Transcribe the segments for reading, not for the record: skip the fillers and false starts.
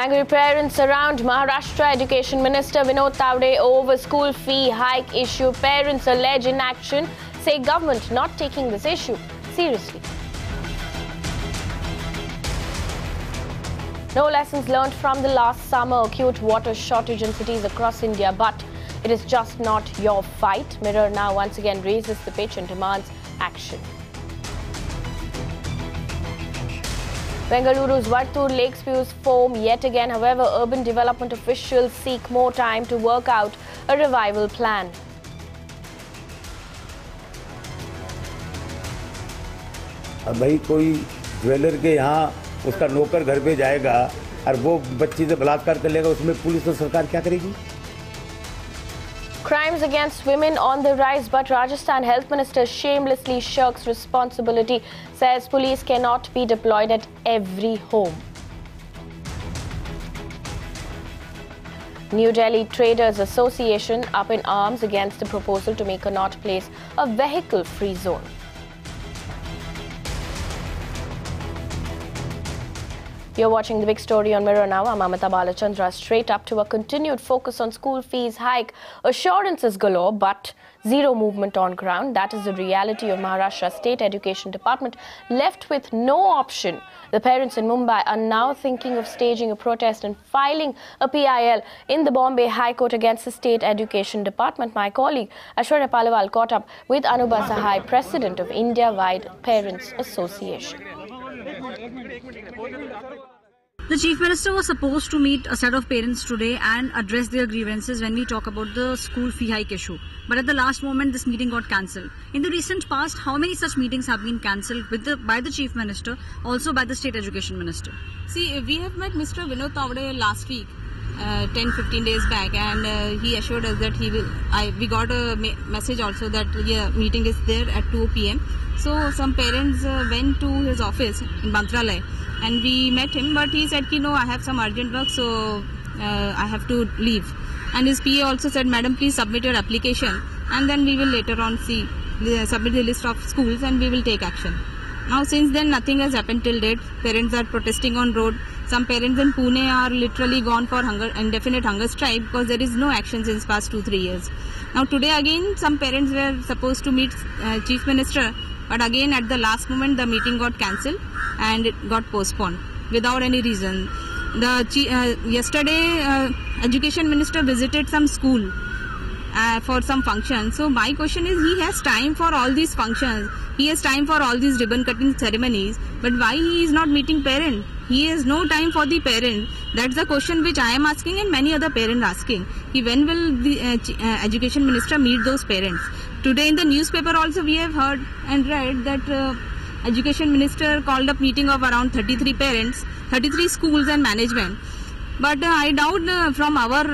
Angry parents around Maharashtra Education Minister Vinod Tawde over school fee hike issue. Parents allege inaction, say government not taking this issue seriously. No lessons learned from the last summer. Acute water shortage in cities across India, but it is just not your fight. Mirror now once again raises the pitch and demands action. Bengaluru's Vartur Lake spews foam yet again. However, urban development officials seek more time to work out a revival plan. अब भाई कोई jeweller के यहाँ उसका नौकर घर पे जाएगा और वो बच्ची से बलात्कार कर लेगा, उसमें पुलिस और सरकार क्या करेगी? Crimes against women on the rise, but Rajasthan Health Minister shamelessly shirks responsibility, says police cannot be deployed at every home. New Delhi Traders Association up in arms against the proposal to make Connaught Place a vehicle-free zone. You're watching the big story on Mirror now. I'm Amita Balachandra. Straight up to a continued focus on school fees hike. Assurances galore, but zero movement on ground. That is the reality of Maharashtra State Education Department, left with no option. The parents in Mumbai are now thinking of staging a protest and filing a PIL in the Bombay High Court against the State Education Department. My colleague Ashwarya Paliwal caught up with Anubha Sahai, President of India-wide Parents Association. The Chief Minister was supposed to meet a set of parents today and address their grievances when we talk about the school fee hike issue. But at the last moment, this meeting got cancelled. In the recent past, how many such meetings have been cancelled by the Chief Minister, also by the State Education Minister? See, we have met Mr. Vinod Tawde last week, 10-15 days back, and he assured us that he will. We got a message also that meeting is there at 2 p.m. So some parents went to his office in Mantralaya and we met him, but he said, no, I have some urgent work, so I have to leave. And his PA also said, Madam, please submit your application and then we will later on submit the list of schools and we will take action. Now since then nothing has happened till date. Parents are protesting on road. Some parents in Pune are literally gone for indefinite hunger strike because there is no action since past 2-3 years. Now today again some parents were supposed to meet Chief Minister, but again at the last moment the meeting got cancelled and it got postponed without any reason. Yesterday Education Minister visited some school for some function. So my question is, he has time for all these functions, he has time for all these ribbon cutting ceremonies, but why he is not meeting parents? He has no time for the parents. That's the question which I am asking and many other parents asking. When will the Education Minister meet those parents? Today in the newspaper also we have heard and read that Education Minister called up meeting of around 33 parents, 33 schools and management. But I doubt from our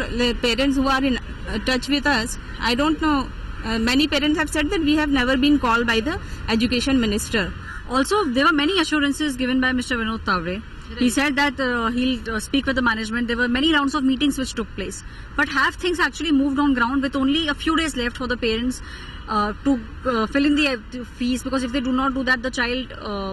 parents who are in touch with us, I don't know, many parents have said that we have never been called by the Education Minister. Also, there were many assurances given by Mr. Vinod Tawde. He said that he'll speak with the management. There were many rounds of meetings which took place. But have things actually moved on ground with only a few days left for the parents to fill in the fees? Because if they do not do that, the child,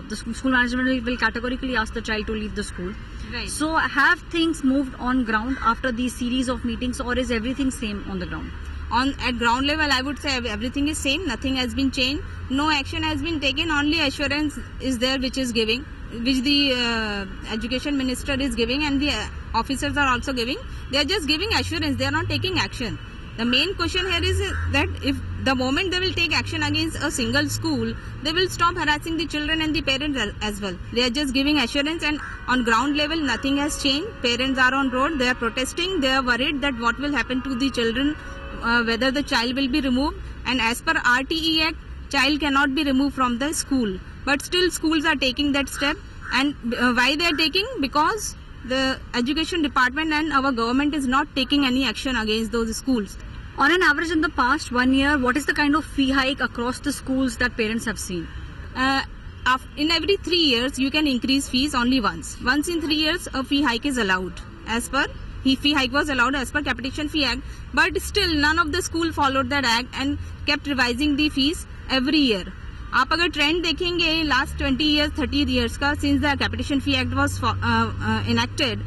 the school management will categorically ask the child to leave the school. Right. So have things moved on ground after these series of meetings, or is everything same on the ground? At ground level, I would say everything is same. Nothing has been changed. No action has been taken. Only assurance is there, which the Education Minister is giving, and the officers are also giving. They are just giving assurance. They are not taking action. The main question here is that if the moment they will take action against a single school, they will stop harassing the children and the parents as well. They are just giving assurance, and on ground level nothing has changed. Parents are on road. They are protesting. They are worried that what will happen to the children, whether the child will be removed. And as per RTE Act, child cannot be removed from the school. But still schools are taking that step. And why they are taking? Because the Education Department and our government is not taking any action against those schools. On an average in the past 1 year, what is the kind of fee hike across the schools that parents have seen? In every 3 years, you can increase fees only once. Once in 3 years, a fee hike is allowed. Fee hike was allowed as per Capitation Fee Act. But still, none of the school followed that act and kept revising the fees every year. आप अगर trend देखेंगे last 20 years 30 years का, since the Capitation Fee Act was enacted,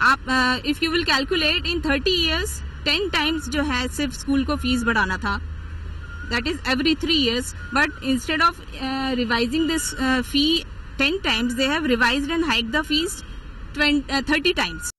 आप if you will calculate in 30 years 10 times जो है सिर्फ school को fees बढ़ाना था, that is every 3 years, but instead of revising this fee 10 times, they have revised and hiked the fees 30 times.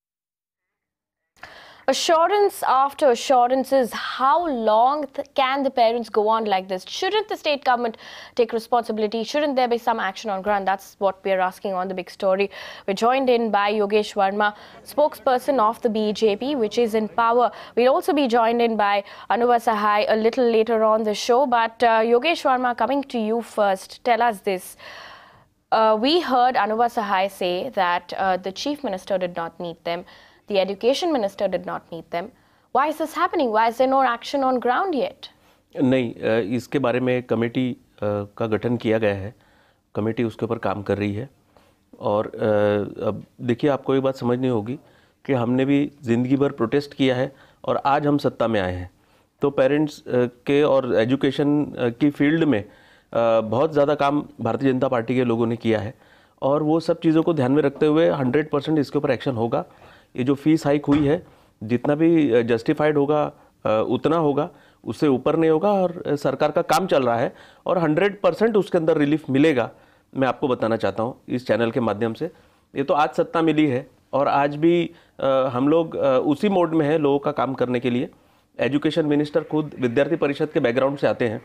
Assurance after assurances, how long can the parents go on like this? Shouldn't the state government take responsibility? Shouldn't there be some action on ground? That's what we're asking on The Big Story. We're joined in by Yogesh Verma, spokesperson of the BJP, which is in power. We'll also be joined in by Anuva Sahai a little later on the show. But Yogesh Verma, coming to you first, tell us this. We heard Anuva Sahai say that the Chief Minister did not meet them. The Education Minister did not meet them. Why is this happening? Why is there no action on ground yet? नहीं, इसके बारे में committee का गठन किया गया है। Committee उसके ऊपर काम कर रही है। और अब देखिए, आपको एक बात समझनी होगी कि हमने भी ज़िंदगी भर प्रोटेस्ट किया है और आज हम सत्ता में आए हैं। तो पेरेंट्स के और एजुकेशन की फील्ड में बहुत ज़्यादा काम भारतीय जनता पार्टी के लोगों ने किया है और वो सब चीज़ों को ध्यान में रखते हुए 100% इसके ऊपर एक्शन होगा। ये जो फीस हाइक हुई है, जितना भी जस्टिफाइड होगा उतना होगा, उससे ऊपर नहीं होगा और सरकार का काम चल रहा है और 100% उसके अंदर रिलीफ मिलेगा। मैं आपको बताना चाहता हूँ इस चैनल के माध्यम से। ये तो आज सत्ता मिली है और आज भी हम लोग उसी मोड में हैं लोगों का काम करने के लिए। एजुकेशन मिनिस्टर खुद विद्यार्थी परिषद के बैकग्राउंड से आते हैं,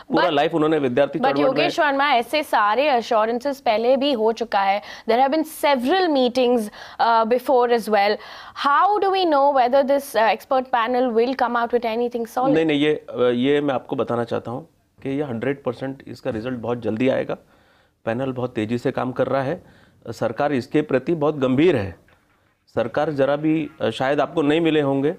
पूरा लाइफ उन्होंने विद्यार्थी बट योगेश वर्मा, ऐसे सारे अश्योरेंसेस पहले भी हो चुका है. There have been several meetings before as well. How do we know whether this expert panel will come out with anything solid? नहीं, ये मैं आपको बताना चाहता हूँ कि ये 100% इसका रिजल्ट बहुत जल्दी आएगा. पैनल बहुत तेज़ी से काम कर रहा है. सरकार इसके प्रति बहुत गंभीर है. सरकार ज़रा भी, शायद आपको नहीं मिले होंगे,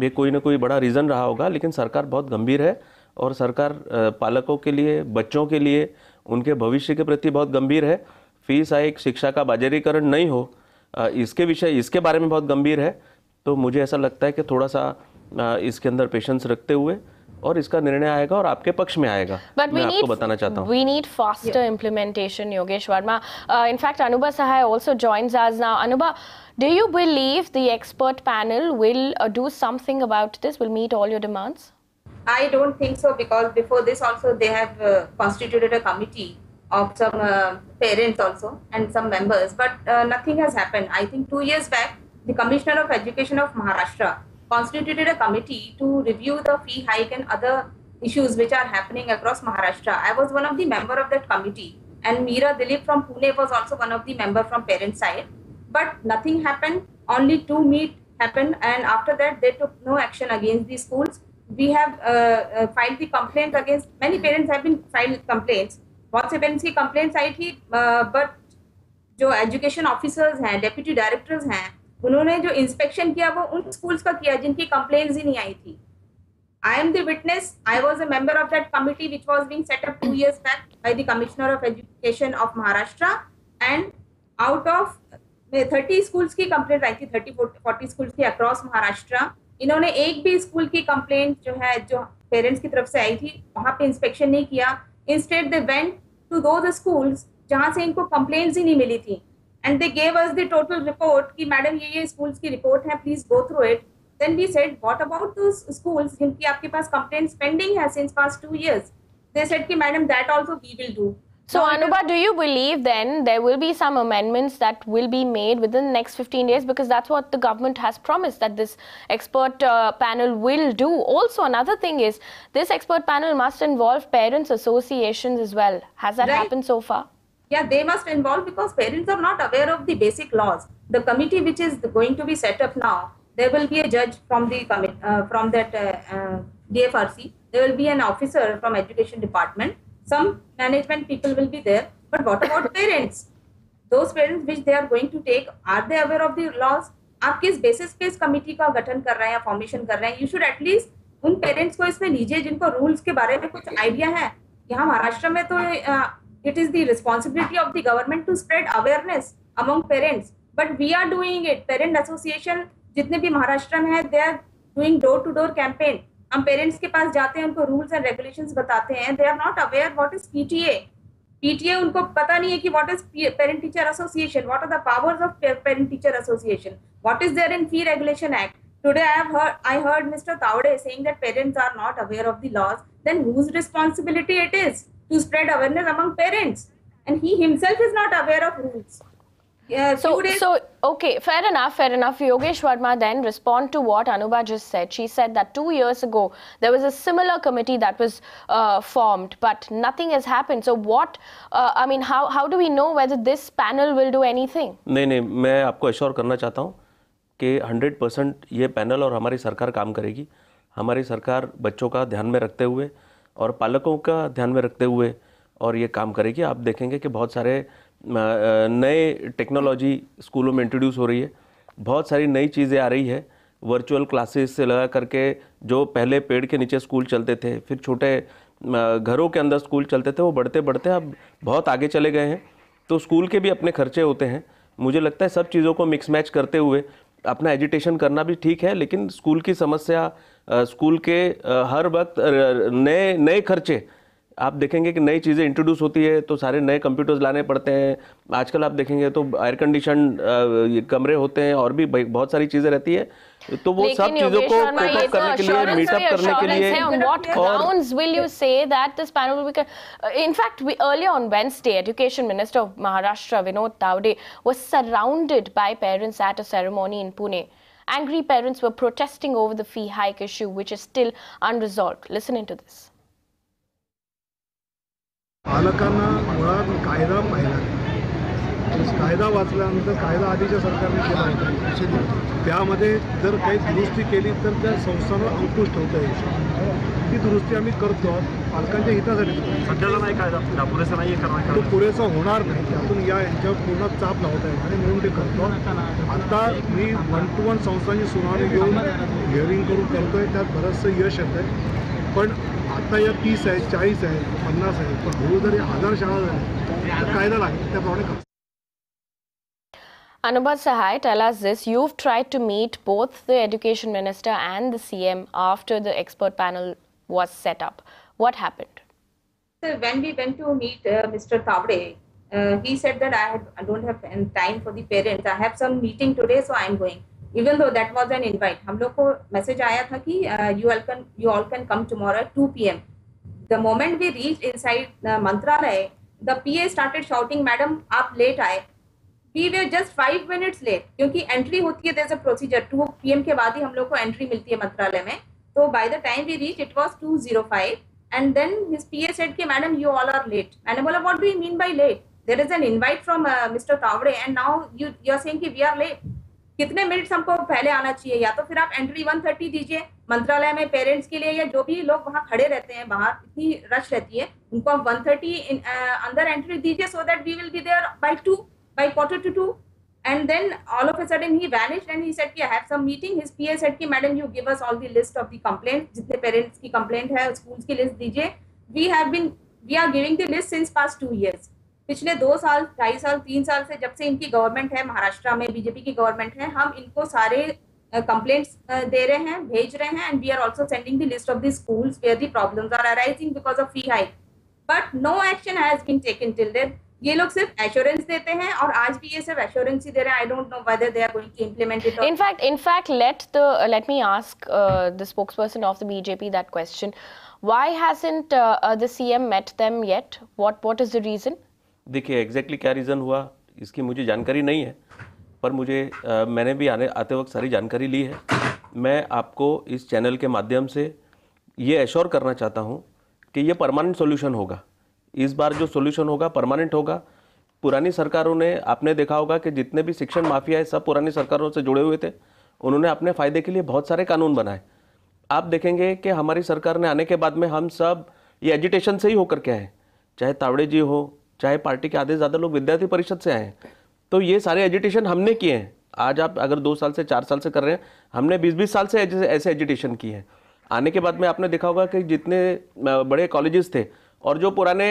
ये कोई ना कोई बड़ा रीज़न रहा होगा, लेकिन सरकार बहुत गंभीर है और सरकार पालकों के लिए, बच्चों के लिए, उनके भविष्य के प्रति बहुत गंभीर है. फीस हाइक, शिक्षा का बाजारीकरण नहीं हो, इसके बारे में बहुत गंभीर है. तो मुझे ऐसा लगता है कि थोड़ा सा इसके अंदर पेशेंस रखते हुए और इसका निर्णय आएगा और आपके पक्ष में आएगा. मैं आपको बताना चाहता हूँ. We need faster implementation, Yogesh Verma. In fact, Anuba Sahai also joins us now. Anuba, do you believe the expert panel will do something about this, will meet all your demands? I don't think so, because before this also they have constituted a committee of some parents also and some members, but nothing has happened. I think 2 years back, the Commissioner of Education of Maharashtra constituted a committee to review the fee hike and other issues which are happening across Maharashtra. I was one of the member of that committee, and Meera Dilip from Pune was also one of the member from parent side, but nothing happened. Only 2 meet happened, and after that they took no action against the schools. We have filed the complaint against, many parents have been filed complaints. बहुत से parents की complaints आई थी, but जो education officers हैं, deputy directors हैं, उन्होंने जो inspection किया वो उन स्कूल्स का किया जिनकी कंप्लेंट्स ही नहीं आई थी. I am the witness. I was a member of that committee which was being set up 2 years back by the Commissioner of Education of Maharashtra, and out of 30 schools की complaint आई थी, 30-40 schools की across Maharashtra. इन्होंने एक भी school की complaint जो है, जो पेरेंट्स की तरफ से आई थी, वहाँ पे इंस्पेक्शन नहीं किया. Instead they went to those schools जहाँ से इनको कंप्लेंट्स ही नहीं मिली थी, and they gave us the total report कि मैडम ये स्कूल्स की रिपोर्ट है, please go through it. Then we said what about those schools जिनकी आपके पास कंप्लेंट्स पेंडिंग है since past 2 years? They said कि madam that also we will do. So, Anuba, do you believe then there will be some amendments that will be made within the next 15 days? Because that's what the government has promised, that this expert panel will do. Also, another thing is, this expert panel must involve parents' associations as well. Has that happened so far? Yeah, they must involve, because parents are not aware of the basic laws. The committee which is going to be set up now, there will be a judge from the from that DFRC. There will be an officer from Education Department. Some management people will be there, but what about parents? Those parents which they are going to take, are they aware of the laws? आप किस basis पे इस committee का गठन कर रहे हैं, formation कर रहे हैं? यू शुड एटलीस्ट उन पेरेंट्स को इसमें लीजिए जिनको रूल्स के बारे में कुछ आइडिया है. यहाँ महाराष्ट्र में तो it is the responsibility of the government to spread awareness among parents, but we are doing it. Parent association जितने भी महाराष्ट्र में है, they are doing door to door campaign. हम पेरेंट्स के पास जाते हैं, उनको रूल्स एंड रेगुलेशंस बताते हैं. They are not aware what is PTA. PTA उनको पता नहीं है कि what is parent teacher association, what are the powers of parent teacher association, what is there in fee regulation act. Today I heard Mr. Tawde saying that parents are not aware of the laws. Then whose responsibility it is to spread awareness among parents, and he himself is not aware of rules. Okay, fair enough. Yogesh Verma then respond to what Anubha just said. She said that 2 years ago there was a similar committee that was formed, but nothing has happened. So what, how do we know whether this panel will do anything? नहीं, मैं आपको assure करना चाहता हूँ कि 100% ये panel और हमारी सरकार काम करेगी। हमारी सरकार बच्चों का ध्यान में रखते हुए और पालकों का ध्यान में रखते हुए और ये काम करेगी। आप देखेंगे कि बहुत सारे नए टेक्नोलॉजी स्कूलों में इंट्रोड्यूस हो रही है, बहुत सारी नई चीज़ें आ रही है। वर्चुअल क्लासेस से लगा करके जो पहले पेड़ के नीचे स्कूल चलते थे, फिर छोटे घरों के अंदर स्कूल चलते थे, वो बढ़ते बढ़ते अब बहुत आगे चले गए हैं। तो स्कूल के भी अपने खर्चे होते हैं। मुझे लगता है सब चीज़ों को मिक्स मैच करते हुए अपना एजुटेशन करना भी ठीक है, लेकिन स्कूल की समस्या, स्कूल के हर वक्त नए खर्चे, आप देखेंगे कि नई चीज़ें इंट्रोड्यूस होती है तो सारे नए कंप्यूटर्स लाने पड़ते हैं। आजकल आप देखेंगे तो एयर कंडीशन कमरे होते हैं और भी बहुत सारी चीज़ें रहती है। तो वो सब चीज़ों को कोप अप करने के लिए, मीटअप करने के लिए, on what grounds will you say that this panel will be? In fact, earlier on Wednesday, Education Minister of Maharashtra Vinod Tawde was surrounded by parents at a ceremony in Pune. Angry parents were protesting over the fee hike issue, which is still unresolved. Listen into this. पालकांना मुळात कायदा पाहिला, कायदा वाचल्यानंतर कायदा आधीच्या सरकारने केला होता, त्यामध्ये जर काही दुरुस्ती केली तर त्या संस्थांवर अंकुश ठेवता येऊ शकतो। ती दुरुस्ती आम्ही करतो पालकांच्या हितासाठी। सध्याला नाही कायदा पुरेसा नाही करणार, तो पुरेसा होणार नाही, त्यातून यांच्यावर पूर्ण चाप लावता येईल आणि म्हणून ते करतो। आता मी 1-to-1 संस्थांची सुनावणी घेऊन हिअरिंग करून करतोय, त्यात बरंचसं यश येत आहे। पण आता या 30 आहे, 40 आहे, 50 आहे, पण हळू जरी 1000 शाळा झाल्या तर कायदा लागेल त्याप्रमाणे। Anubha Sahai, tell us this. You've tried to meet both the Education Minister and the CM after the expert panel was set up. What happened? So when we went to meet Mr. Tawde, he said that I don't have time for the parents. I have some meeting today, so I am going. Even though that was an invite, हम लोग को message आया था कि you all can come tomorrow at 2 p.m. The moment we reached inside मंत्रालय, the PA started shouting, "Madam, आप late आए." We were just 5 minutes late, क्योंकि entry होती है, there's a procedure. 2 p.m. के बाद ही हम लोग को entry मिलती है मंत्रालय में। तो by the time we reached, it was 2:05, and then his PA said कि "Madam, you all are late." मैंने बोला, "What do you mean by late? There is an invite from Mr. Tawde, and now you are saying कि we are late." कितने minutes हमको पहले आना चाहिए? या तो फिर आप एंट्री 1:30 दीजिए मंत्रालय में पेरेंट्स के लिए, या जो भी लोग वहाँ खड़े रहते हैं, बाहर इतनी रश रहती है, उनको आप 1:30 अंदर एंट्री दीजिए, so that we will be there by 2:45. And then all of a sudden he vanished and he said कि I have some meeting. His PA said कि "Madam, you give us all the list of the complaints, जितने parents की complaint है schools की list दीजिए." We are giving the list since past 2 years. पिछले 2 साल, 2.5 साल, 3 साल से, जब से इनकी गवर्नमेंट है, महाराष्ट्र में बीजेपी की गवर्नमेंट है, हम इनको सारे कंप्लेंट्स दे रहे हैं, भेज रहे हैं, and we are also sending the list of the schools where the problems are arising because of fee hike, but no action has been taken till then. ये लोग सिर्फ एश्योरेंस देते हैं और आज भी ये सिर्फ एश्योरेंस ही दे रहे हैं। I don't know whether they are going to implement it. In fact, let me ask the spokesperson of the BJP that question. Why hasn't the CM met them yet? What is the reason? देखिए exactly क्या reason हुआ इसकी मुझे जानकारी नहीं है, पर मैंने भी आते वक्त सारी जानकारी ली है। मैं आपको इस चैनल के माध्यम से ये एश्योर करना चाहता हूँ कि ये परमानेंट सॉल्यूशन होगा। इस बार जो सॉल्यूशन होगा परमानेंट होगा। पुरानी सरकारों ने, आपने देखा होगा कि जितने भी शिक्षण माफिया है सब पुरानी सरकारों से जुड़े हुए थे, उन्होंने अपने फ़ायदे के लिए बहुत सारे कानून बनाए। आप देखेंगे कि हमारी सरकार ने आने के बाद में हम सब ये एजिटेशन से ही होकर के आए, चाहे तावड़े जी हो, चाहे पार्टी के आधे ज़्यादा लोग विद्यार्थी परिषद से आए हैं। तो ये सारे एजिटेशन हमने किए हैं। आज आप अगर 2 साल से 4 साल से कर रहे हैं, हमने 20-20 साल से ऐसे एजिटेशन किए हैं। आने के बाद में आपने देखा होगा कि जितने बड़े कॉलेजेस थे और जो पुराने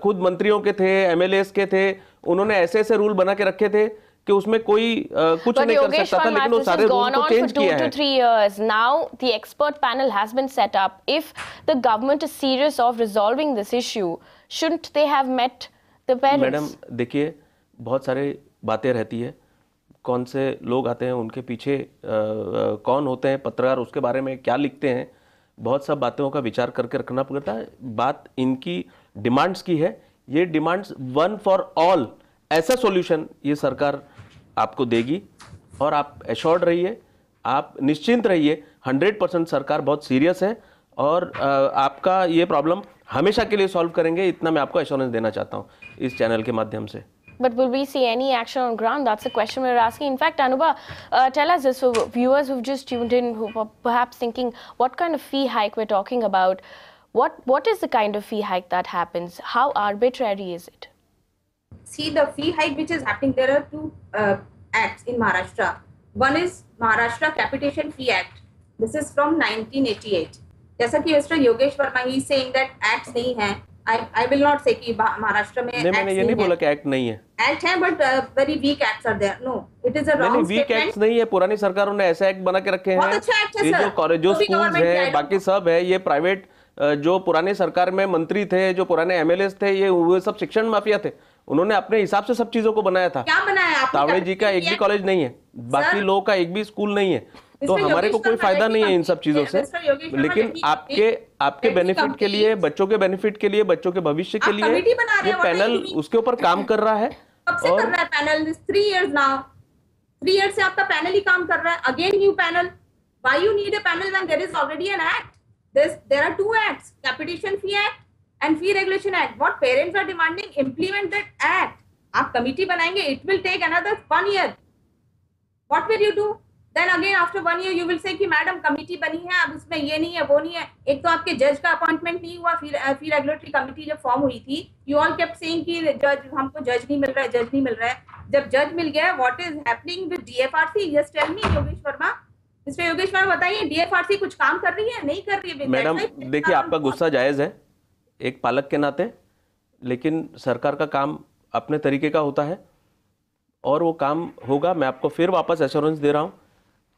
खुद मंत्रियों के थे, MLAs के थे, उन्होंने ऐसे रूल बना के रखे थे कि उसमें कोई कुछ नहीं कर सकता था, लेकिन वो सारे रूल को चेंज किया है। 2 to 3 years now, the expert panel has been set up. If the government is serious of resolving this issue, shouldn't they have met the parents? Madam देखिए, बहुत सारी बातें रहती है, कौन से लोग आते हैं, उनके पीछे कौन होते हैं, पत्रकार उसके बारे में क्या लिखते हैं, बहुत सब बातों का विचार करके रखना पड़ता है। बात इनकी डिमांड्स की है, ये डिमांड्स वन फॉर ऑल ऐसा सॉल्यूशन ये सरकार आपको देगी, और आप एश्योर्ड रहिए, आप निश्चिंत रहिए, 100% सरकार बहुत सीरियस है और आपका ये प्रॉब्लम हमेशा के लिए सॉल्व करेंगे, इतना मैं आपको एश्योरेंस देना चाहता हूँ इस चैनल के माध्यम से। But will we see any action on ground? That's the question we're asking. In fact, Anubha, tell us this, so viewers who've just tuned in, who are perhaps thinking, what kind of fee hike we're talking about? What is the kind of fee hike that happens? How arbitrary is it? See, the fee hike which is happening, there are two acts in Maharashtra. One is Maharashtra Capitation Fee Act. This is from 1988. जैसा कि mister Yogesh Verma he saying that acts नहीं है. I will not say कि महाराष्ट्र में नहीं, मैंने ये नहीं बोला कि एक्ट नहीं है. एक्ट है, but very weak acts are there. No, it is a wrong statement. Weak acts नहीं है, पुरानी सरकारों ने ऐसे एक्ट बना के रखे हैं. बहुत अच्छा एक्ट है ये सर. जो कॉलेज, जो स्कूल्स है, बाकी सब है, ये प्राइवेट जो पुराने सरकार में मंत्री थे, जो पुराने एमएलएस थे, ये वो सब शिक्षण माफिया थे, उन्होंने अपने हिसाब से सब चीजों को बनाया था. क्या बनाया? तावड़े जी का एक भी कॉलेज नहीं है, बाकी लोगों का एक भी स्कूल नहीं है, तो हमारे को कोई फायदा नहीं है इन सब चीजों से. लेकिन आपके बेनिफिट के लिए, बच्चों के बेनिफिट के लिए, बच्चों के भविष्य के लिए ये पैनल उसके ऊपर काम कर रहा है. कब से कर रहा है पैनल? 3 years now. 3 years से आपका पैनल ही काम कर रहा है. Again new panel. Why you need a panel when there is already an act? There are 2 acts, Capitation Fee Act and Fee Regulation Act. What parents are demanding, implement that act. आप committee बनाएंगे, it will take another 1 year. What will you do? Then again after 1 year you will say कि madam committee बनी है, अब उसमें ये नहीं है, वो नहीं है. एक तो आपके जज का अपॉइंटमेंट नहीं हुआ. फी रेगुलेटरी कमिटी जब फॉर्म हुई थी, यू ऑल केप्ट सेइंग कि जज, हमको जज नहीं मिल रहा है, जज नहीं मिल रहा है. जब जज मिल गया, what is happening with DFRC? Just tell me Yogesh Verma. Mister Yogesh Verma बताइए, डीएफआरसी कुछ काम कर रही है, नहीं कर रही है? मैडम देखिए, आपका गुस्सा जायज है एक पालक के नाते, लेकिन सरकार का काम अपने तरीके का होता है और वो काम होगा. मैं आपको फिर वापस एश्योरेंस दे रहा हूँ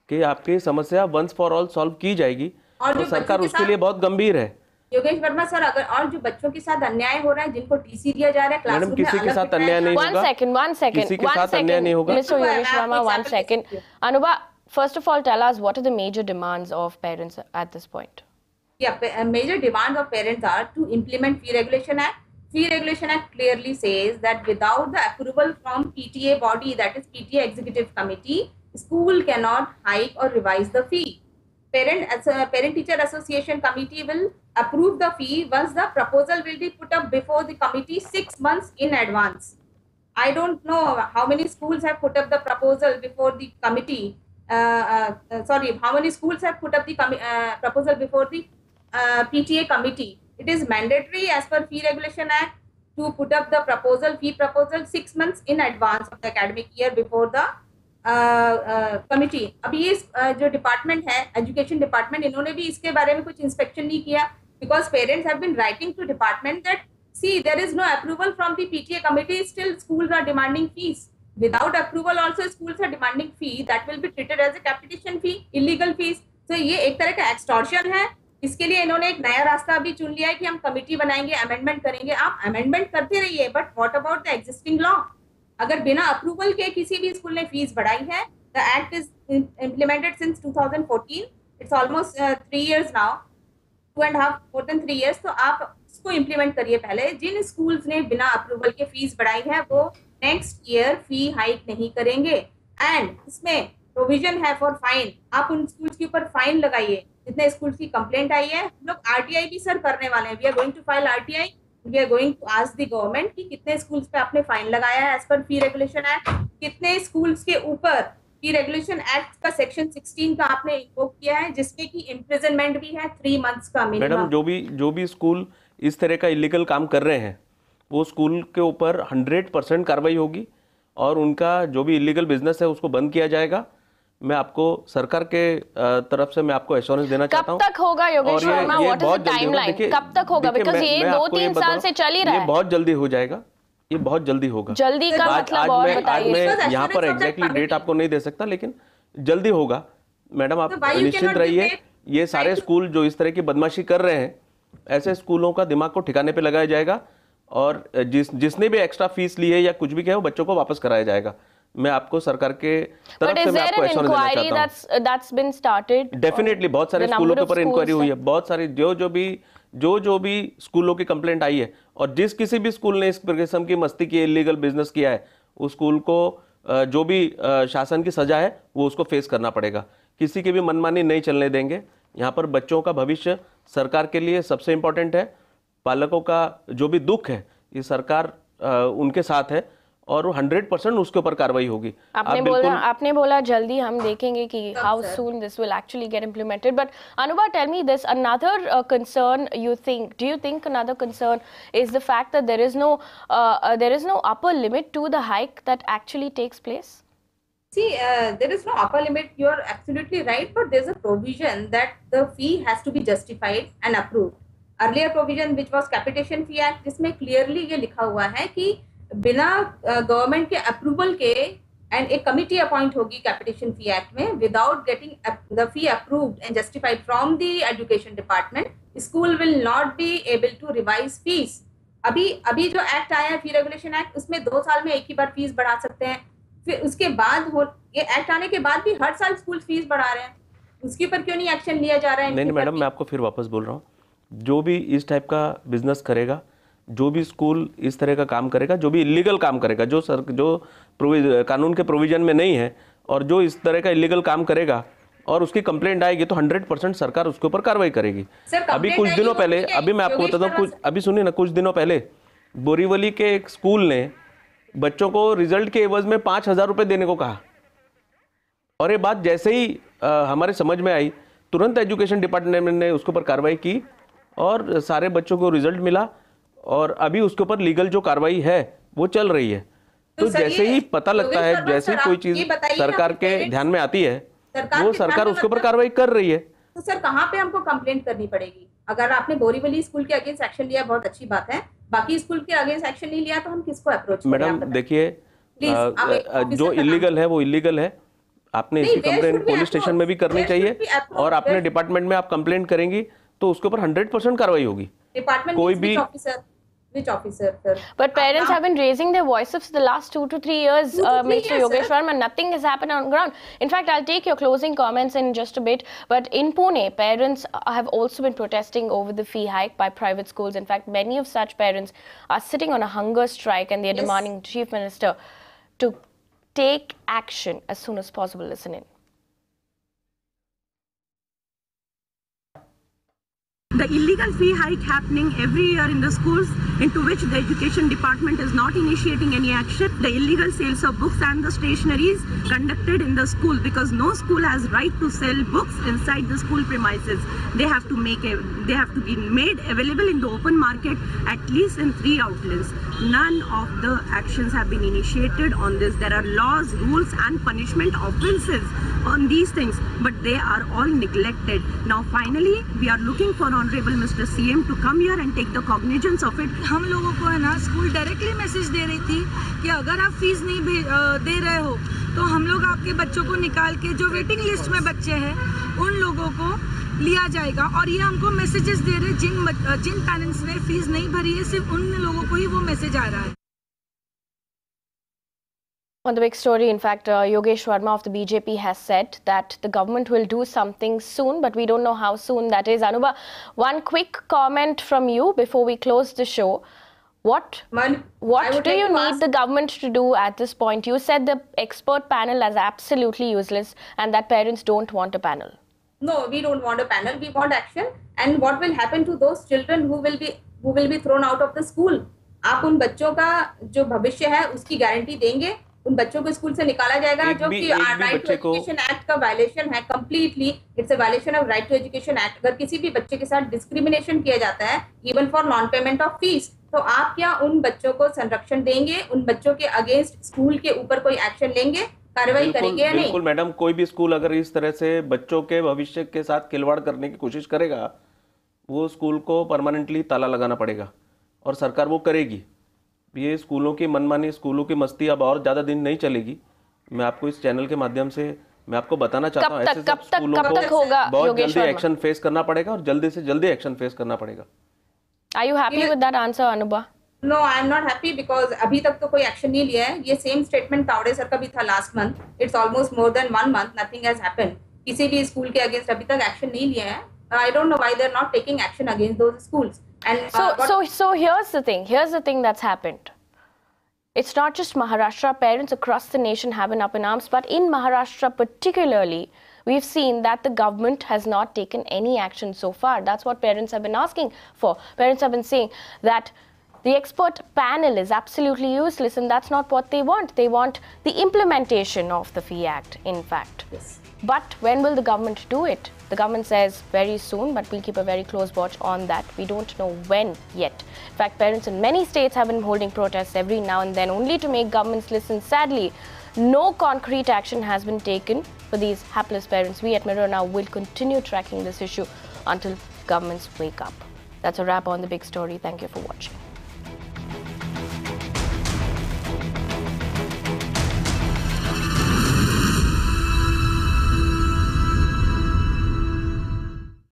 कि आपकी समस्या वंस फॉर ऑल सॉल्व की जाएगी, और सरकार उसके लिए बहुत गंभीर है. योगेश वर्मा सर, अगर और जो बच्चों के साथ अन्याय हो रहा है, जिनको टीसी दिया जा रहा है, क्लासरूम में किसी के साथ अन्याय नहीं होगा. One second. किसी के साथ अन्याय नहीं होगा. Mr. Yogesh Verma, 1 second. Anubha, first of all, tell us what are the major demands of parents at this point? Yeah, major demands of parents are to implement Fee Regulation Act. Fee Regulation Act clearly says that without the approval from PTA body, that is PTA Executive Committee, school cannot hike or revise the fee. Parent Teacher Association Committee will approve the fee once the proposal will be put up before the committee 6 months in advance. I don't know how many schools have put up the proposal before the committee. How many schools have put up the proposal before the PTA committee? It is mandatory as per Fee Regulation Act to put up the fee proposal 6 months in advance of the academic year before the committee. अभी ये जो department है, education department, इन्होंने भी इसके बारे में कुछ इंस्पेक्शन नहीं किया, because parents have been writing to department that see there is no approval from the PTA committee, still schools are demanding fees. Without approval also schools are demanding fee that will be treated as a capitation fee, illegal fees. तो ये एक तरह का extortion है. इसके लिए इन्होंने एक नया रास्ता भी चुन लिया है कि हम कमिटी बनाएंगे, अमेंडमेंट करेंगे. आप अमेंडमेंट करते रहिए, but what about the existing law? अगर बिना अप्रूवल के किसी भी स्कूल ने फीस बढ़ाई है, the act is implemented since 2014. It's almost 3 years now, 2.5 more than 3 years. तो आप इसको इम्प्लीमेंट करिए पहले. जिन स्कूल्स ने बिना अप्रूवल के फीस बढ़ाई है, वो नेक्स्ट ईयर फी हाइक नहीं करेंगे. एंड इसमें प्रोविजन है फॉर फाइन. आप उन स्कूल्स के ऊपर फाइन लगाइए जितने स्कूल्स की कंप्लेंट आई है. हम लोग आरटीआई भी सर करने वाले हैं. We are going to file RTI. We are going to ask the government कि कितने स्कूल्स पे आपने फाइन लगाया है एज पर फी रेगुलेशन एक्ट, कितने स्कूल्स के ऊपर फी रेगुलेशन एक्ट का सेक्शन 16 का आपने इन्वोक किया है, जिसमें कि इम्प्रिजनमेंट भी है 3 months का मिनिमम. मैडम, जो भी स्कूल इस तरह का इलीगल काम कर रहे हैं, वो स्कूल के ऊपर 100% कार्रवाई होगी और उनका जो भी इलीगल बिजनेस है उसको बंद किया जाएगा. मैं आपको सरकार के तरफ से मैं आपको एश्योरेंस देना चाहता हूं. कब तक होगा Yogesh Verma? What is the timeline? कब तक होगा? बिकॉज़ ये 2-3 साल से चल ही रहा है. ये बहुत जल्दी हो जाएगा. ये बहुत जल्दी होगा. जल्दी का मतलब और बताइए. आज मैं यहाँ पर एग्जैक्टली डेट आपको नहीं दे सकता, लेकिन जल्दी होगा. मैडम, आप निश्चिंत रहिए. ये सारे स्कूल जो इस तरह की बदमाशी कर रहे हैं, ऐसे स्कूलों का दिमाग को ठिकाने पे लगाया जाएगा और जिसने भी एक्स्ट्रा फीस ली है या कुछ भी किया है वो बच्चों को वापस कराया जाएगा। मैं आपको सरकार के तरफ से मैं आपको एश्योरेंस देना चाहता हूँ। that's been started? डेफिनेटली बहुत सारे स्कूलों के ऊपर इंक्वायरी हुई है, बहुत सारी जो भी स्कूलों की कंप्लेंट आई है, और जिस किसी भी स्कूल ने इस किस्म की मस्ती की, इलीगल बिजनेस किया है, उस स्कूल को जो भी शासन की सजा है वो उसको फेस करना पड़ेगा। किसी की भी मनमानी नहीं चलने देंगे। यहाँ पर बच्चों का भविष्य सरकार के लिए सबसे इम्पोर्टेंट है। पालकों का जो भी दुख है ये सरकार उनके साथ है और 100% उसके ऊपर कार्रवाई होगी। आपने बोला जल्दी हम देखेंगे कि how soon this will actually get implemented. But Anubha, tell me this, another concern do you think another concern is the fact that there is no upper limit to the hike that actually takes place? See, there is no upper limit. You are absolutely right, but there's a provision that the fee has to be justified and approved. Earlier provision, which was Capitation Fee Act, जिसमें clearly ये लिखा हुआ है कि बिना government के approval के and एक कमिटी अपॉइंट होगी कैपिटेशन फी एक्ट में, without getting the fee approved and justified from the education department, school will not be able to revise fees. अभी जो एक्ट आया है, फी रेगुलेशन एक्ट, उसमें 2 साल में एक ही बार फीस बढ़ा सकते हैं। फिर उसके बाद ये एक्ट आने के बाद भी हर साल स्कूल फीस बढ़ा रहे हैं, उसके ऊपर क्यों नहीं एक्शन लिया जा रहा है? नहीं मैडम, मैं आपको फिर वापस बोल रहा हूँ, जो भी इस टाइप का बिजनेस करेगा, जो भी स्कूल इस तरह का काम करेगा, जो भी इलीगल काम करेगा, जो कानून के प्रोविजन में नहीं है, और जो इस तरह का इलीगल काम करेगा और उसकी कंप्लेंट आएगी तो 100% सरकार उसके ऊपर कार्रवाई करेगी। अभी कुछ दिनों पहले, अभी मैं आपको बताता हूँ, अभी सुनिए ना, कुछ दिनों पहले बोरीवली के एक स्कूल ने बच्चों को रिजल्ट के एवज में 5,000 रुपये देने को कहा, और ये बात जैसे ही हमारे समझ में आई, तुरंत एजुकेशन डिपार्टमेंट ने उसके ऊपर कार्रवाई की और सारे बच्चों को रिजल्ट मिला, और अभी उसके ऊपर लीगल जो कार्रवाई है वो चल रही है। तो जैसे ही पता लगता है, जैसे ही कोई चीज सरकार के ध्यान में आती है, वो सरकार उसके ऊपर कार्रवाई कर रही है। तो सर कहाँ पे हमको कंप्लेंट करनी पड़ेगी? अगर आपने बोरीवली स्कूल के अगेंस्ट एक्शन लिया, बहुत अच्छी बात है, बाकी स्कूल के अगेंस्ट एक्शन नहीं लिया तो हम किसको अप्रोच करें? मैडम देखिए, जो इलीगल है वो इलीगल है। आपने इसकी कंप्लेंट पुलिस स्टेशन में भी करनी चाहिए, और अपने डिपार्टमेंट में आप कंप्लेंट करेंगी तो उसके ऊपर 100% कार्रवाई होगी। डिपार्टमेंट कोई भी Which officer, sir? But parents have been raising their voices for the last 2 to 3 years, Mr. Yogesh Verma, and nothing has happened on ground. In fact, I'll take your closing comments in just a bit. But in Pune, parents have also been protesting over the fee hike by private schools. In fact, many of such parents are sitting on a hunger strike, and they're demanding Chief Minister to take action as soon as possible. Listen in. The illegal fee hike happening every year in the schools, into which the education department is not initiating any action. The illegal sales of books and the stationeries conducted in the school, because no school has right to sell books inside the school premises. They have to be made available in the open market, at least in 3 outlets. None of the actions have been initiated on this. There are laws, rules and punishment offences on these things, but they are all neglected. Now finally we are looking for Honorable Mr. CM to come here and take the cognizance of it. हम लोगों को है ना, school directly message दे रही थी कि अगर आप फीस नहीं दे रहे हो तो हम लोग आपके बच्चों को निकाल के, जो वेटिंग लिस्ट में बच्चे हैं उन लोगों को लिया जाएगा। और ये हमको मैसेजेस दे रहे, जिन पेरेंट्स ने फीस नहीं भरी है, सिर्फ उन लोगों को ही वो मैसेज आ रहा है। On the big story, in fact, Yogesh Verma of the BJP has said that the government will do something soon, but we don't know how soon that is. Anubha, one quick comment from you before we close the show. What do you need the government to do at this point? You said the expert panel is absolutely useless and that parents don't want a panel. No, we don't want a panel. We want action. And what will happen to those children who will be thrown out of the school? आप उन बच्चों का जो भविष्य है उसकी guarantee देंगे? उन बच्चों को स्कूल से निकाला जाएगा जो कि राइट टू एजुकेशन एक्ट का वायलेशन है, completely it's a violation of right to education act. अगर किसी भी बच्चे के साथ डिस्क्रिमिनेशन किया जाता है, even for non payment of fees, तो आप क्या उन बच्चों को संरक्षण देंगे? उन बच्चों के अगेंस्ट स्कूल के ऊपर कोई एक्शन लेंगे, कार्रवाई करेंगे या नहीं? बिल्कुल मैडम, कोई भी स्कूल अगर इस तरह से बच्चों के भविष्य के साथ खिलवाड़ करने की कोशिश करेगा, वो स्कूल को परमानेंटली ताला लगाना पड़ेगा, और सरकार वो करेगी। ये स्कूलों की मनमानी, स्कूलों की मस्ती अब और ज़्यादा दिन नहीं चलेगी। मैं आपको इस चैनल के माध्यम से मैं आपको बताना चाहता हूँ, ऐसे सब स्कूलों को बहुत जल्दी एक्शन फेस करना पड़ेगा, और जल्दी से जल्दी एक्शन फेस करना पड़ेगा। Are you happy with that answer, Anubha? No, I am not happy because अभी तक तो कोई एक्शन नहीं लिया है. ये सेम स्टेटमेंट तावड़े सर का भी था last month. It's almost more than 1 month. Nothing has happened. किसी भी स्कूल के अगेंस्ट अभी तक एक्शन नहीं लिया है. I don't know why they're not taking action against those schools. And so here's the thing. Here's the thing that's happened. It's not just Maharashtra. Parents across the nation have been up in arms, but in Maharashtra particularly, we've seen that the government has not taken any action so far. That's what parents have been asking for. Parents have been saying that the expert panel is absolutely useless, and that's not what they want. They want the implementation of the Fee Act, in fact. Yes. But when will the government do it? The government says very soon, but we'll keep a very close watch on that. We don't know when yet. In fact, parents in many states have been holding protests every now and then, only to make governments listen. Sadly, no concrete action has been taken for these hapless parents. We at Mirror Now will continue tracking this issue until governments wake up. That's a wrap on the big story. Thank you for watching.